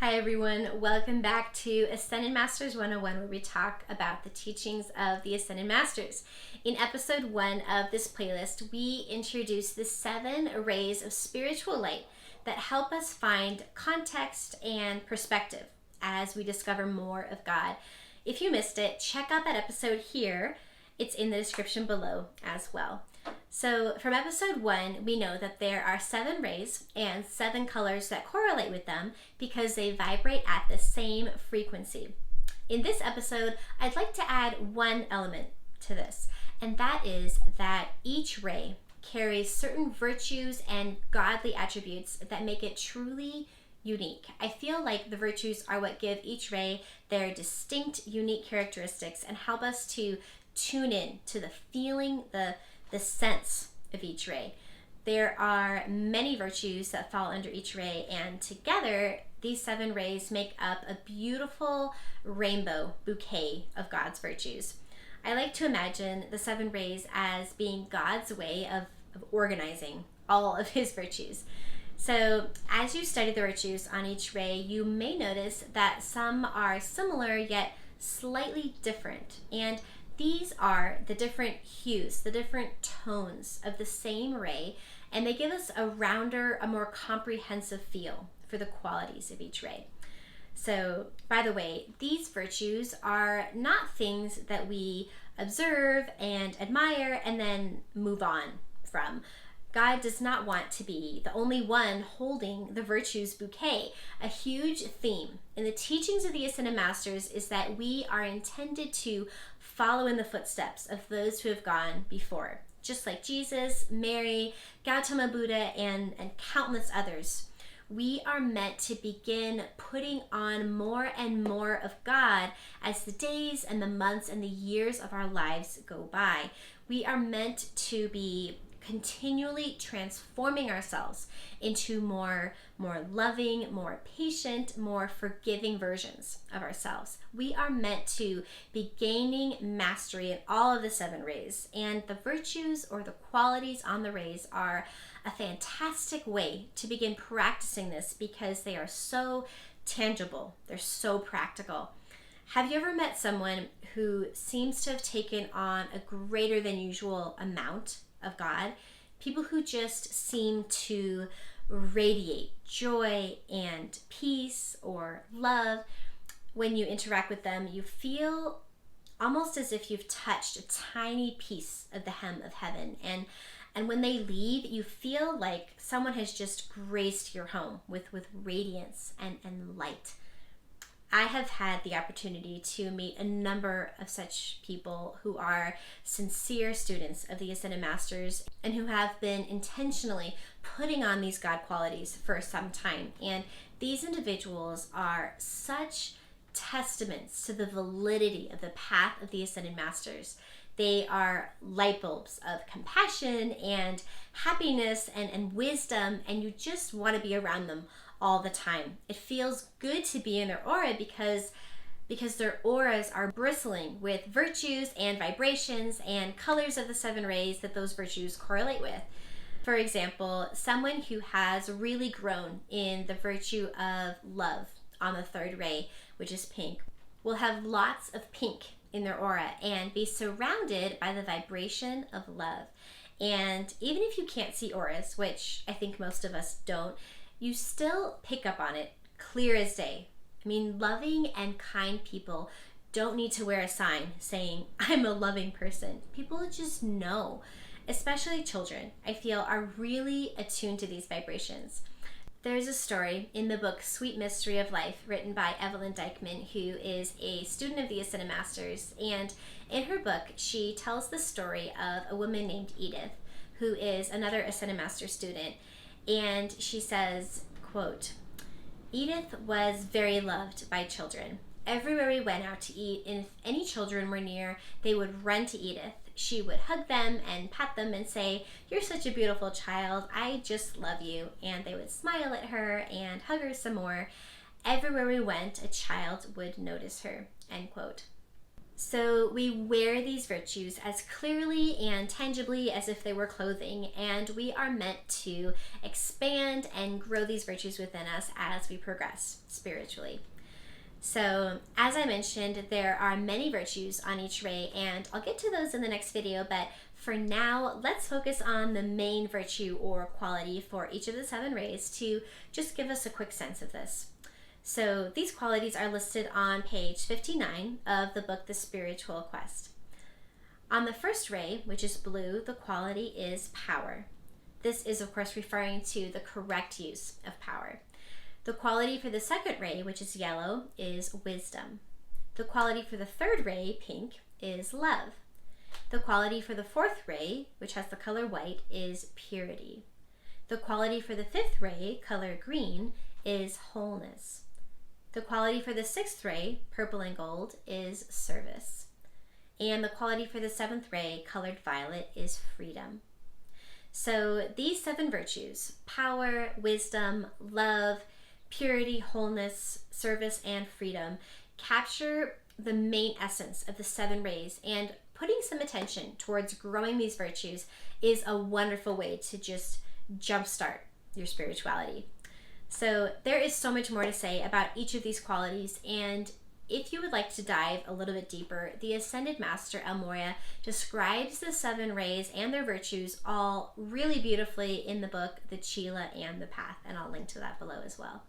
Hi everyone, welcome back to Ascended Masters 101, where we talk about the teachings of the Ascended Masters. In episode 1 of this playlist, we introduce the 7 rays of spiritual light that help us find context and perspective as we discover more of God. If you missed it, check out that episode here. It's in the description below as well. So from episode 1, we know that there are 7 rays and 7 colors that correlate with them because they vibrate at the same frequency. In this episode, I'd like to add one element to this, and that is that each ray carries certain virtues and godly attributes that make it truly unique. I feel like the virtues are what give each ray their distinct, unique characteristics and help us to tune in to the feeling, the sense of each ray. There are many virtues that fall under each ray, and together these 7 rays make up a beautiful rainbow bouquet of God's virtues. I like to imagine the 7 rays as being God's way of organizing all of his virtues. So as you study the virtues on each ray, you may notice that some are similar yet slightly different, and these are the different hues, the different tones of the same ray, and they give us a rounder, a more comprehensive feel for the qualities of each ray. So, by the way, these virtues are not things that we observe and admire and then move on from. God does not want to be the only one holding the virtues bouquet. A huge theme in the teachings of the Ascended Masters is that we are intended to follow in the footsteps of those who have gone before, just like Jesus, Mary, Gautama Buddha, and countless others. We are meant to begin putting on more and more of God as the days and the months and the years of our lives go by. We are meant to be continually transforming ourselves into more loving, more patient, more forgiving versions of ourselves. We are meant to be gaining mastery in all of the 7 rays, and the virtues or the qualities on the rays are a fantastic way to begin practicing this because they are so tangible, they're so practical. Have you ever met someone who seems to have taken on a greater than usual amount of God? People who just seem to radiate joy and peace or love. When you interact with them, you feel almost as if you've touched a tiny piece of the hem of heaven. And when they leave, you feel like someone has just graced your home with radiance and light. I have had the opportunity to meet a number of such people who are sincere students of the Ascended Masters and who have been intentionally putting on these God qualities for some time. And these individuals are such testaments to the validity of the path of the Ascended Masters. They are light bulbs of compassion and happiness and wisdom, and you just want to be around them all the time. It feels good to be in their aura because their auras are bristling with virtues and vibrations and colors of the 7 rays that those virtues correlate with. For example, someone who has really grown in the virtue of love on the 3rd ray, which is pink, will have lots of pink in their aura and be surrounded by the vibration of love. And even if you can't see auras, which I think most of us don't, you still pick up on it clear as day. I mean, loving and kind people don't need to wear a sign saying, I'm a loving person. People just know, especially children, I feel, are really attuned to these vibrations. There's a story in the book Sweet Mystery of Life written by Evelyn Dykeman, who is a student of the Ascended Masters. And in her book, she tells the story of a woman named Edith, who is another Ascended Master student. And she says, quote, Edith was very loved by children. Everywhere we went out to eat, and if any children were near, they would run to Edith. She would hug them and pat them and say, you're such a beautiful child. I just love you. And they would smile at her and hug her some more. Everywhere we went, a child would notice her, end quote. So we wear these virtues as clearly and tangibly as if they were clothing, and we are meant to expand and grow these virtues within us as we progress spiritually. So as I mentioned, there are many virtues on each ray, and I'll get to those in the next video, but for now, let's focus on the main virtue or quality for each of the 7 rays to just give us a quick sense of this. So these qualities are listed on page 59 of the book, The Spiritual Quest. On the first ray, which is blue, the quality is power. This is, of course, referring to the correct use of power. The quality for the second ray, which is yellow, is wisdom. The quality for the third ray, pink, is love. The quality for the fourth ray, which has the color white, is purity. The quality for the fifth ray, color green, is wholeness. The quality for the sixth ray, purple and gold, is service. And the quality for the seventh ray, colored violet, is freedom. So these 7 virtues, power, wisdom, love, purity, wholeness, service, and freedom, capture the main essence of the 7 rays, and putting some attention towards growing these virtues is a wonderful way to just jumpstart your spirituality. So there is so much more to say about each of these qualities, and if you would like to dive a little bit deeper, the Ascended Master El Morya describes the 7 rays and their virtues all really beautifully in the book, The Chela and the Path, and I'll link to that below as well.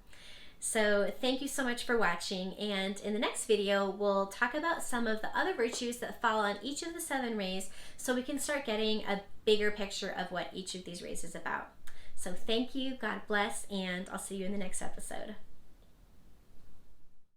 So thank you so much for watching, and in the next video, we'll talk about some of the other virtues that fall on each of the 7 rays so we can start getting a bigger picture of what each of these rays is about. So thank you, God bless, and I'll see you in the next episode.